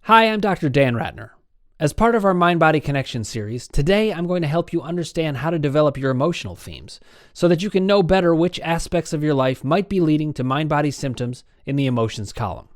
Hi, I'm Dr. Dan Ratner. As part of our Mind-Body Connection series, today I'm going to help you understand how to develop your emotional themes so that you can know better which aspects of your life might be leading to mind-body symptoms in the emotions column.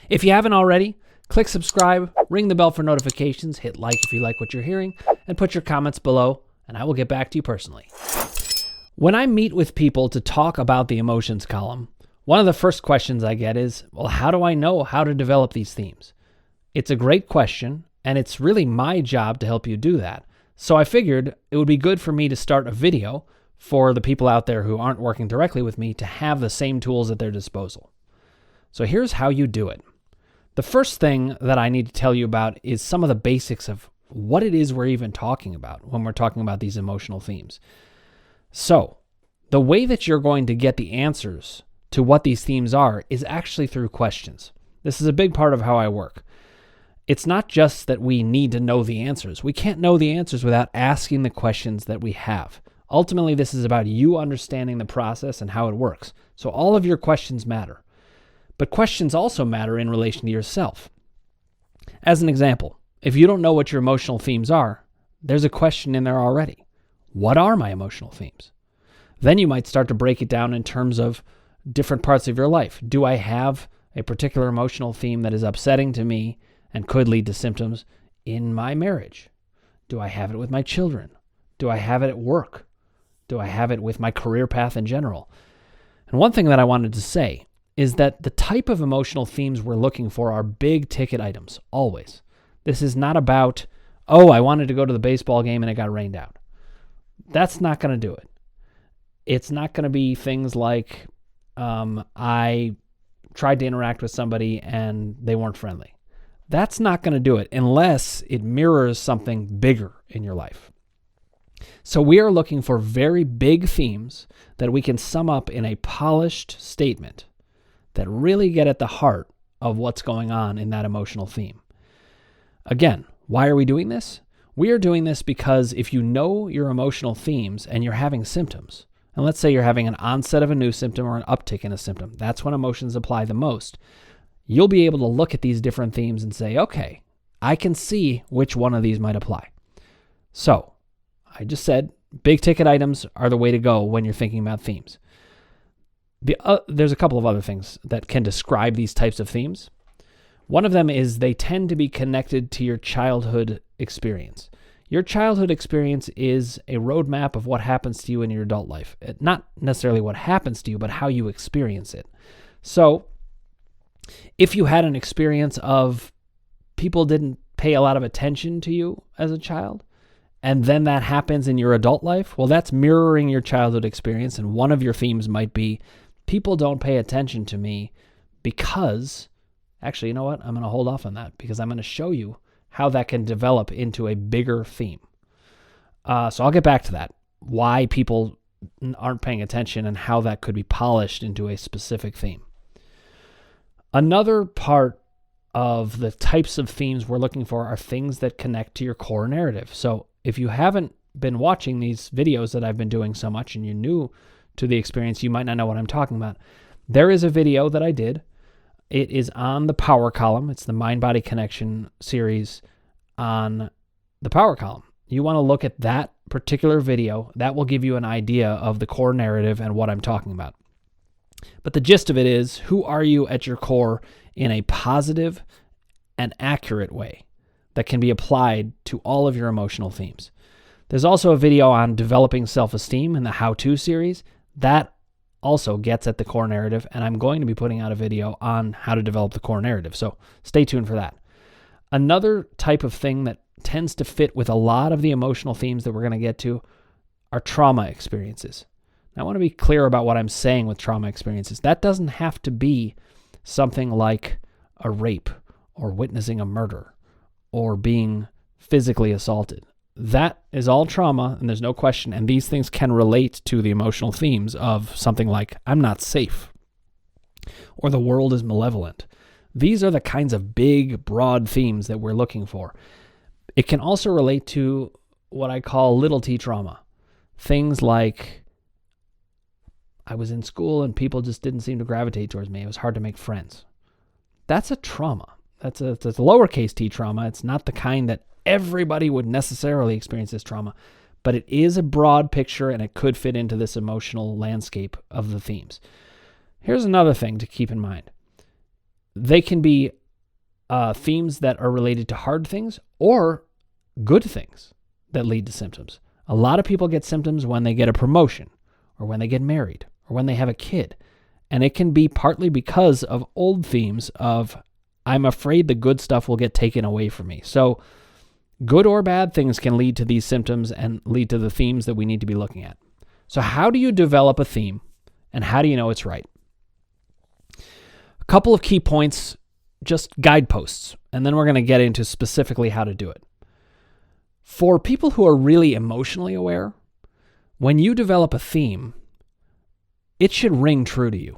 If you haven't already, click subscribe, ring the bell for notifications, hit like if you like what you're hearing, and put your comments below, and I will get back to you personally. When I meet with people to talk about the emotions column, one of the first questions I get is, well, how do I know how to develop these themes? It's a great question, and it's really my job to help you do that. So I figured it would be good for me to start a video for the people out there who aren't working directly with me to have the same tools at their disposal. So here's how you do it. The first thing that I need to tell you about is some of the basics of what it is we're even talking about when we're talking about these emotional themes. So the way that you're going to get the answers to what these themes are is actually through questions. This is a big part of how I work. It's not just that we need to know the answers. We can't know the answers without asking the questions that we have. Ultimately, this is about you understanding the process and how it works. So all of your questions matter. But questions also matter in relation to yourself. As an example, if you don't know what your emotional themes are, there's a question in there already. What are my emotional themes? Then you might start to break it down in terms of different parts of your life. Do I have a particular emotional theme that is upsetting to me and could lead to symptoms in my marriage? Do I have it with my children? Do I have it at work? Do I have it with my career path in general? And one thing that I wanted to say is that the type of emotional themes we're looking for are big ticket items, always. This is not about, oh, I wanted to go to the baseball game and it got rained out. That's not going to do it. It's not going to be things like, I tried to interact with somebody and they weren't friendly. That's not going to do it unless it mirrors something bigger in your life. So we are looking for very big themes that we can sum up in a polished statement that really get at the heart of what's going on in that emotional theme. Again, why are we doing this? We are doing this because if you know your emotional themes and you're having symptoms, and let's say you're having an onset of a new symptom or an uptick in a symptom, that's when emotions apply the most. You'll be able to look at these different themes and say, okay, I can see which one of these might apply. So I just said big ticket items are the way to go when you're thinking about themes. There's a couple of other things that can describe these types of themes. One of them is they tend to be connected to your childhood experience. Your childhood experience is a roadmap of what happens to you in your adult life. Not necessarily what happens to you, but how you experience it. So if you had an experience of people didn't pay a lot of attention to you as a child, and then that happens in your adult life, well, that's mirroring your childhood experience. And one of your themes might be, people don't pay attention to me because, actually, you know what? I'm going to hold off on that because I'm going to show you how that can develop into a bigger theme. So I'll get back to that, why people aren't paying attention and how that could be polished into a specific theme. Another part of the types of themes we're looking for are things that connect to your core narrative. So if you haven't been watching these videos that I've been doing so much and you're new to the experience, you might not know what I'm talking about. There is a video that I did. It is on the power column. It's the Mind-Body Connection series on the power column. You want to look at that particular video. That will give you an idea of the core narrative and what I'm talking about. But the gist of it is, who are you at your core in a positive and accurate way that can be applied to all of your emotional themes? There's also a video on developing self-esteem in the how-to series. That also gets at the core narrative, and I'm going to be putting out a video on how to develop the core narrative, so stay tuned for that. Another type of thing that tends to fit with a lot of the emotional themes that we're going to get to are trauma experiences. Now, I want to be clear about what I'm saying with trauma experiences. That doesn't have to be something like a rape or witnessing a murder or being physically assaulted. That is all trauma, and there's no question. And these things can relate to the emotional themes of something like, I'm not safe, or the world is malevolent. These are the kinds of big, broad themes that we're looking for. It can also relate to what I call little t trauma. Things like, I was in school and people just didn't seem to gravitate towards me. It was hard to make friends. That's a trauma. That's a lowercase t trauma. It's not the kind that everybody would necessarily experience this trauma, but it is a broad picture and it could fit into this emotional landscape of the themes. Here's another thing to keep in mind. They can be themes that are related to hard things or good things that lead to symptoms. A lot of people get symptoms when they get a promotion or when they get married or when they have a kid. And it can be partly because of old themes of, I'm afraid the good stuff will get taken away from me. So good or bad things can lead to these symptoms and lead to the themes that we need to be looking at. So how do you develop a theme and how do you know it's right? A couple of key points, just guideposts, and then we're going to get into specifically how to do it. For people who are really emotionally aware, when you develop a theme, it should ring true to you.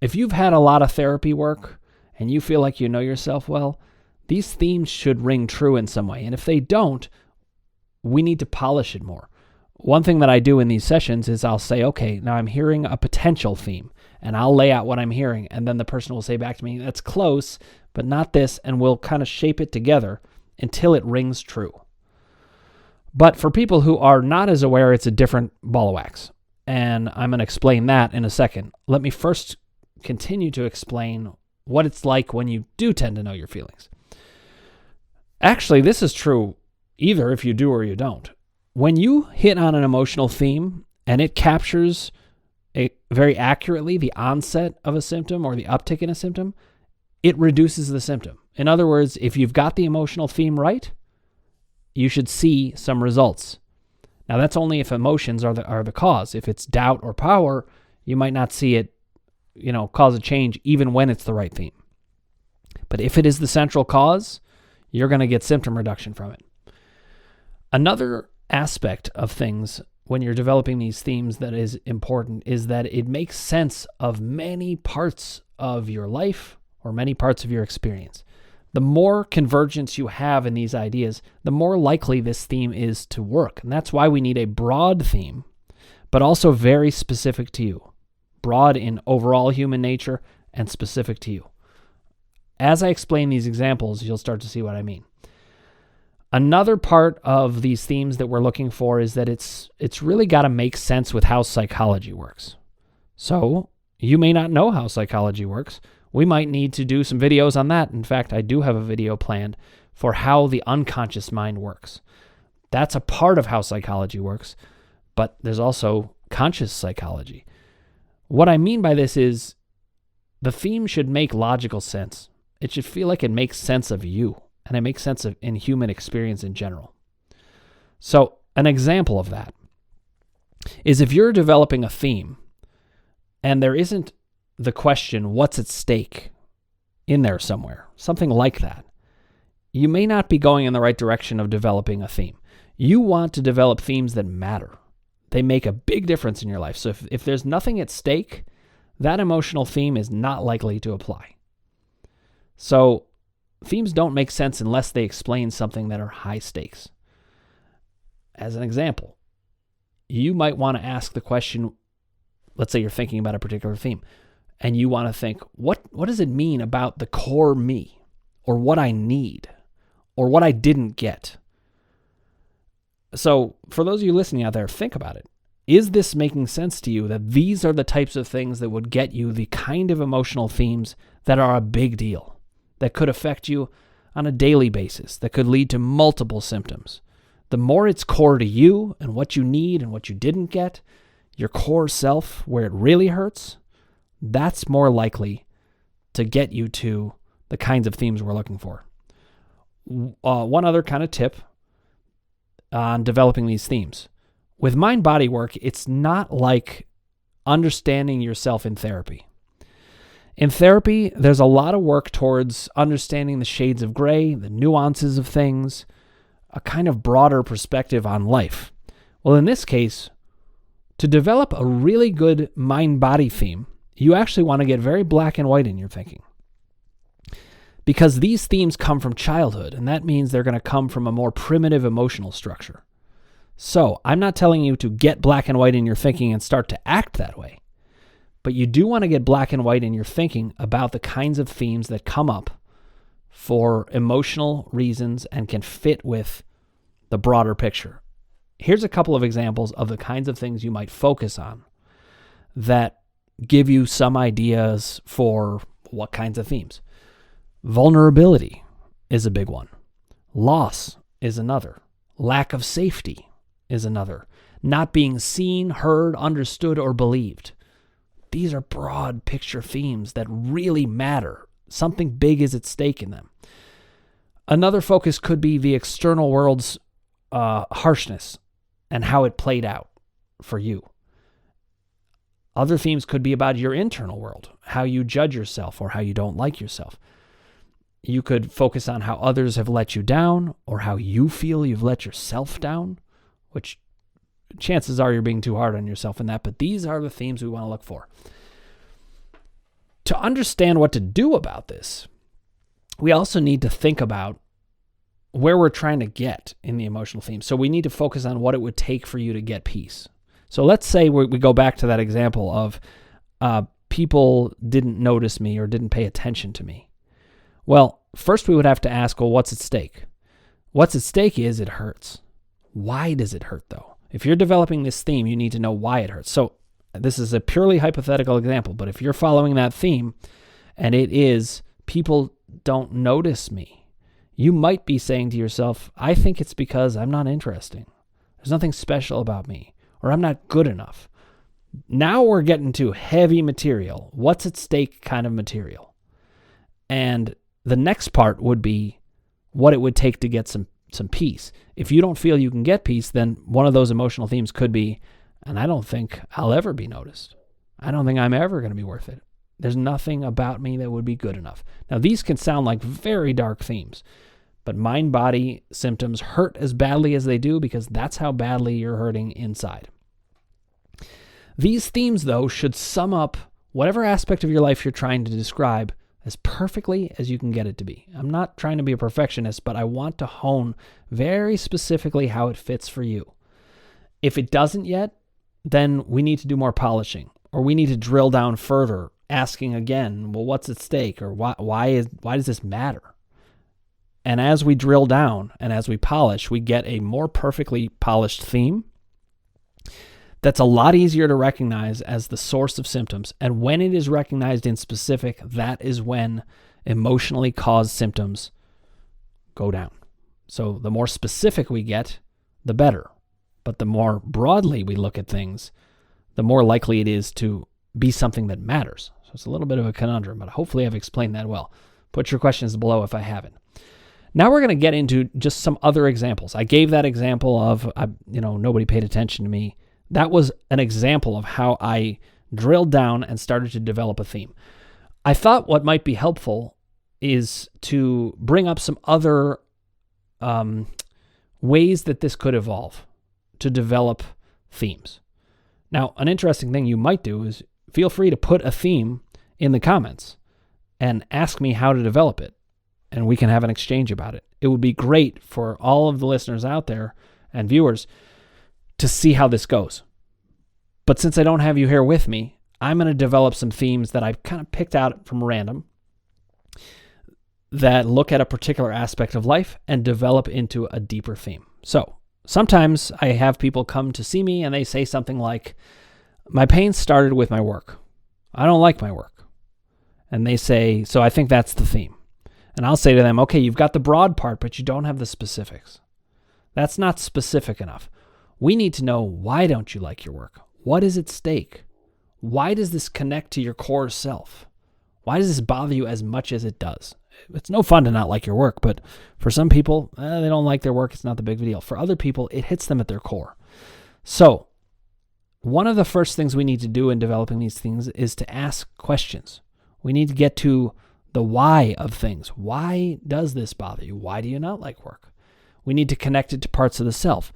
If you've had a lot of therapy work and you feel like you know yourself well, these themes should ring true in some way. And if they don't, we need to polish it more. One thing that I do in these sessions is I'll say, okay, now I'm hearing a potential theme, and I'll lay out what I'm hearing. And then the person will say back to me, that's close, but not this. And we'll kind of shape it together until it rings true. But for people who are not as aware, it's a different ball of wax. And I'm going to explain that in a second. Let me first continue to explain what it's like when you do tend to know your feelings. Actually, this is true either if you do or you don't. When you hit on an emotional theme and it captures very accurately the onset of a symptom or the uptick in a symptom, it reduces the symptom. In other words, if you've got the emotional theme right, you should see some results. Now, that's only if emotions are the cause. If it's doubt or power, you might not see it, cause a change even when it's the right theme. But if it is the central cause, you're going to get symptom reduction from it. Another aspect of things when you're developing these themes that is important is that it makes sense of many parts of your life or many parts of your experience. The more convergence you have in these ideas, the more likely this theme is to work. And that's why we need a broad theme, but also very specific to you. Broad in overall human nature and specific to you. As I explain these examples, you'll start to see what I mean. Another part of these themes that we're looking for is that it's really got to make sense with how psychology works. So you may not know how psychology works. We might need to do some videos on that. In fact, I do have a video planned for how the unconscious mind works. That's a part of how psychology works, but there's also conscious psychology. What I mean by this is the theme should make logical sense. It should feel like it makes sense of you, and it makes sense in human experience in general. So an example of that is if you're developing a theme and there isn't the question, what's at stake, in there somewhere, something like that, you may not be going in the right direction of developing a theme. You want to develop themes that matter. They make a big difference in your life. So if there's nothing at stake, that emotional theme is not likely to apply. So themes don't make sense unless they explain something that are high stakes. As an example, you might want to ask the question, let's say you're thinking about a particular theme, and you want to think, what does it mean about the core me, or what I need, or what I didn't get? So for those of you listening out there, think about it. Is this making sense to you that these are the types of things that would get you the kind of emotional themes that are a big deal, that could affect you on a daily basis, that could lead to multiple symptoms? The more it's core to you and what you need and what you didn't get, your core self, where it really hurts, that's more likely to get you to the kinds of themes we're looking for. One other kind of tip on developing these themes. With mind-body work, it's not like understanding yourself in therapy. In therapy, there's a lot of work towards understanding the shades of gray, the nuances of things, a kind of broader perspective on life. Well, in this case, to develop a really good mind-body theme, you actually want to get very black and white in your thinking. Because these themes come from childhood, and that means they're going to come from a more primitive emotional structure. So, I'm not telling you to get black and white in your thinking and start to act that way. But you do want to get black and white in your thinking about the kinds of themes that come up for emotional reasons and can fit with the broader picture. Here's a couple of examples of the kinds of things you might focus on that give you some ideas for what kinds of themes. Vulnerability is a big one. Loss is another. Lack of safety is another. Not being seen, heard, understood, or believed. These are broad picture themes that really matter. Something big is at stake in them. Another focus could be the external world's harshness and how it played out for you. Other themes could be about your internal world, how you judge yourself or how you don't like yourself. You could focus on how others have let you down or how you feel you've let yourself down, which chances are you're being too hard on yourself in that, but these are the themes we want to look for. To understand what to do about this, we also need to think about where we're trying to get in the emotional theme. So we need to focus on what it would take for you to get peace. So let's say we go back to that example of people didn't notice me or didn't pay attention to me. Well, first we would have to ask, well, what's at stake? What's at stake is it hurts. Why does it hurt, though? If you're developing this theme, you need to know why it hurts. So this is a purely hypothetical example, but if you're following that theme and it is people don't notice me, you might be saying to yourself, I think it's because I'm not interesting. There's nothing special about me, or I'm not good enough. Now we're getting to heavy material. What's at stake kind of material. And the next part would be what it would take to get some peace. If you don't feel you can get peace, then one of those emotional themes could be, and I don't think I'll ever be noticed. I don't think I'm ever going to be worth it. There's nothing about me that would be good enough. Now, these can sound like very dark themes, but mind-body symptoms hurt as badly as they do because that's how badly you're hurting inside. These themes, though, should sum up whatever aspect of your life you're trying to describe as perfectly as you can get it to be. I'm not trying to be a perfectionist, but I want to hone very specifically how it fits for you. If it doesn't yet, then we need to do more polishing, or we need to drill down further, asking again, well, what's at stake, or why does this matter? And as we drill down and as we polish, we get a more perfectly polished theme that's a lot easier to recognize as the source of symptoms. And when it is recognized in specific, that is when emotionally caused symptoms go down. So the more specific we get, the better. But the more broadly we look at things, the more likely it is to be something that matters. So it's a little bit of a conundrum, but hopefully I've explained that well. Put your questions below if I haven't. Now we're going to get into just some other examples. I gave that example of, nobody paid attention to me. That was an example of how I drilled down and started to develop a theme. I thought what might be helpful is to bring up some other ways that this could evolve to develop themes. Now, an interesting thing you might do is feel free to put a theme in the comments and ask me how to develop it, and we can have an exchange about it. It would be great for all of the listeners out there and viewers to see how this goes. But since I don't have you here with me, I'm going to develop some themes that I've kind of picked out from random that look at a particular aspect of life and develop into a deeper theme. So sometimes I have people come to see me and they say something like, my pain started with my work. I don't like my work. And they say, so I think that's the theme. And I'll say to them, okay, you've got the broad part, but you don't have the specifics. That's not specific enough. We need to know, why don't you like your work? What is at stake? Why does this connect to your core self? Why does this bother you as much as it does? It's no fun to not like your work, but for some people, they don't like their work. It's not the big deal. For other people, it hits them at their core. So one of the first things we need to do in developing these things is to ask questions. We need to get to the why of things. Why does this bother you? Why do you not like work? We need to connect it to parts of the self.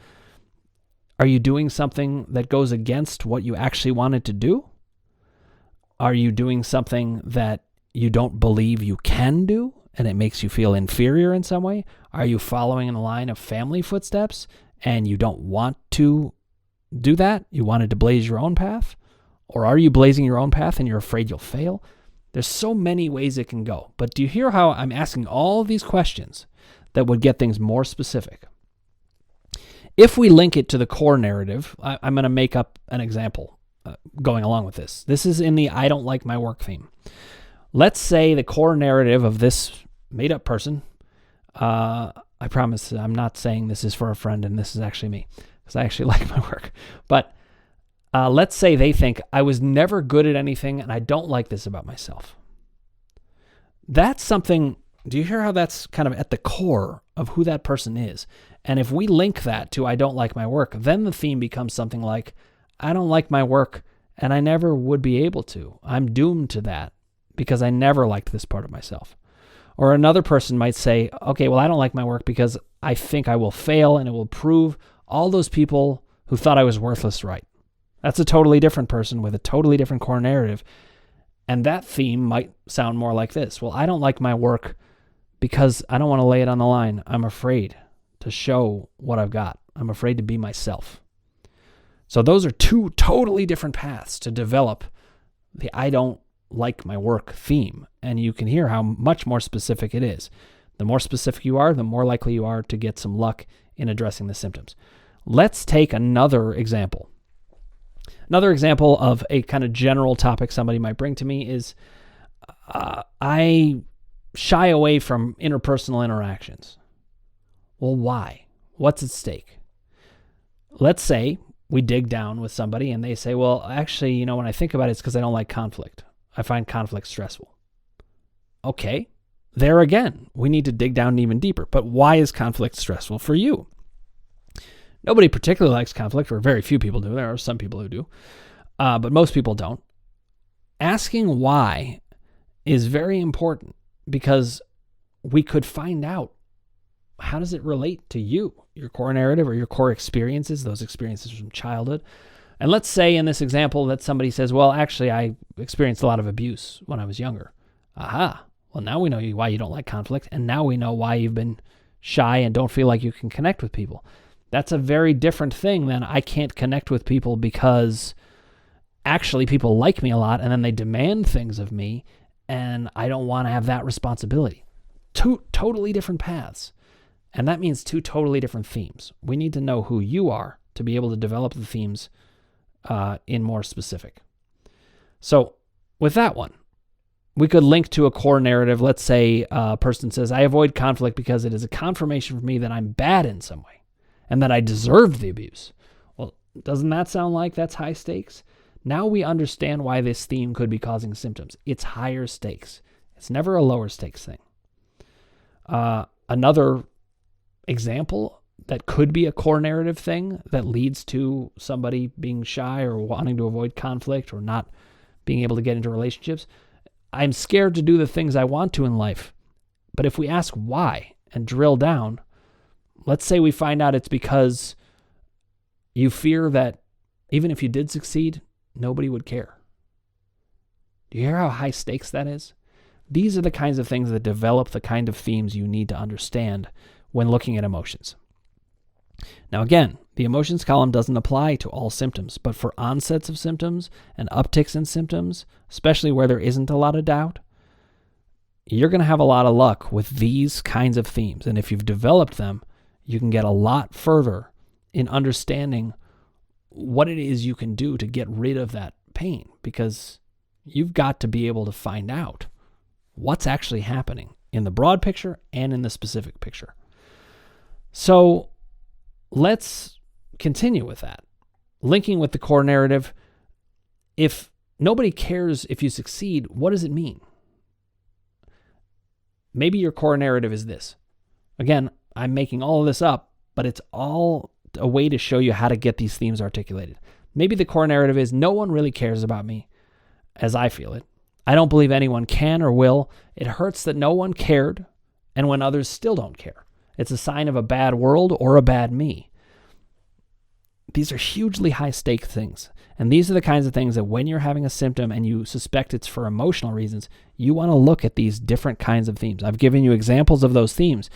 Are you doing something that goes against what you actually wanted to do? Are you doing something that you don't believe you can do and it makes you feel inferior in some way? Are you following in the line of family footsteps and you don't want to do that? You wanted to blaze your own path? Or are you blazing your own path and you're afraid you'll fail? There's so many ways it can go. But do you hear how I'm asking all of these questions that would get things more specific? If we link it to the core narrative, I'm going to make up an example going along with this. This is in the I don't like my work theme. Let's say the core narrative of this made-up person, I promise I'm not saying this is for a friend and this is actually me, because I actually like my work. But let's say they think I was never good at anything and I don't like this about myself. That's something, do you hear how that's kind of at the core of who that person is? And if we link that to I don't like my work, then the theme becomes something like, I don't like my work and I never would be able to. I'm doomed to that because I never liked this part of myself. Or another person might say, okay, well, I don't like my work because I think I will fail and it will prove all those people who thought I was worthless right. That's a totally different person with a totally different core narrative. And that theme might sound more like this. Well, I don't like my work because I don't want to lay it on the line. I'm afraid to show what I've got. I'm afraid to be myself. So those are two totally different paths to develop the I don't like my work theme. And you can hear how much more specific it is. The more specific you are, the more likely you are to get some luck in addressing the symptoms. Let's take another example. Another example of a kind of general topic somebody might bring to me is I shy away from interpersonal interactions. Well, why? What's at stake? Let's say we dig down with somebody and they say, well, actually, when I think about it, it's because I don't like conflict. I find conflict stressful. Okay, there again, we need to dig down even deeper. But why is conflict stressful for you? Nobody particularly likes conflict, or very few people do. There are some people who do, but most people don't. Asking why is very important because we could find out, how does it relate to you, your core narrative or your core experiences, those experiences from childhood? And let's say in this example that somebody says, well, actually, I experienced a lot of abuse when I was younger. Aha. Well, now we know why you don't like conflict, and now we know why you've been shy and don't feel like you can connect with people. That's a very different thing than I can't connect with people because actually people like me a lot and then they demand things of me and I don't want to have that responsibility. Two totally different paths. And that means two totally different themes. We need to know who you are to be able to develop the themes in more specific. So with that one, we could link to a core narrative. Let's say a person says, I avoid conflict because it is a confirmation for me that I'm bad in some way and that I deserved the abuse. Well, doesn't that sound like that's high stakes? Now we understand why this theme could be causing symptoms. It's higher stakes. It's never a lower stakes thing. Another example that could be a core narrative thing that leads to somebody being shy or wanting to avoid conflict or not being able to get into relationships. I'm scared to do the things I want to in life. But if we ask why and drill down, let's say we find out it's because you fear that even if you did succeed, nobody would care. Do you hear how high stakes that is? These are the kinds of things that develop the kind of themes you need to understand when looking at emotions. Now again, the emotions column doesn't apply to all symptoms, but for onsets of symptoms and upticks in symptoms, especially where there isn't a lot of doubt, you're going to have a lot of luck with these kinds of themes. And if you've developed them, you can get a lot further in understanding what it is you can do to get rid of that pain, because you've got to be able to find out what's actually happening in the broad picture and in the specific picture. So let's continue with that. Linking with the core narrative, if nobody cares if you succeed, what does it mean? Maybe your core narrative is this. Again, I'm making all of this up, but it's all a way to show you how to get these themes articulated. Maybe the core narrative is no one really cares about me as I feel it. I don't believe anyone can or will. It hurts that no one cared, and when others still don't care. It's a sign of a bad world or a bad me. These are hugely high-stake things, and these are the kinds of things that when you're having a symptom and you suspect it's for emotional reasons, you want to look at these different kinds of themes. I've given you examples of those themes,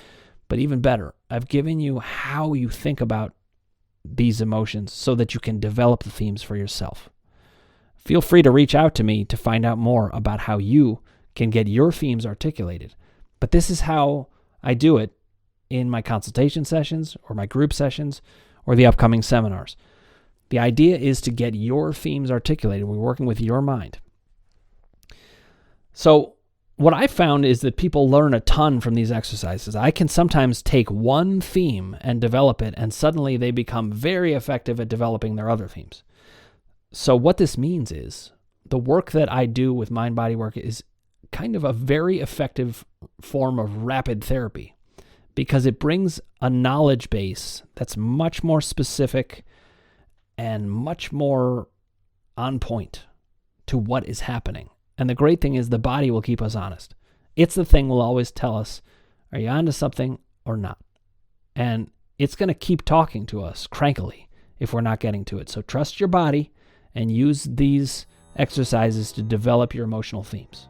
but even better, I've given you how you think about these emotions so that you can develop the themes for yourself. feel free to reach out to me to find out more about how you can get your themes articulated. But this is how I do it in my consultation sessions or my group sessions or the upcoming seminars. The idea is to get your themes articulated. We're working with your mind. So what I found is that people learn a ton from these exercises. I can sometimes take one theme and develop it, and suddenly they become very effective at developing their other themes. So what this means is the work that I do with mind-body work is kind of a very effective form of rapid therapy because it brings a knowledge base that's much more specific and much more on point to what is happening. And the great thing is the body will keep us honest. It's the thing will always tell us, are you onto something or not? And it's going to keep talking to us crankily if we're not getting to it. So trust your body and use these exercises to develop your emotional themes.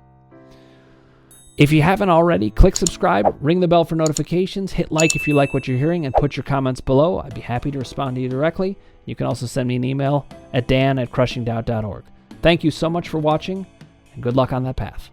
If you haven't already, click subscribe, ring the bell for notifications, hit like if you like what you're hearing, and put your comments below. I'd be happy to respond to you directly. You can also send me an email at dan@crushingdoubt.org. Thank you so much for watching, and good luck on that path.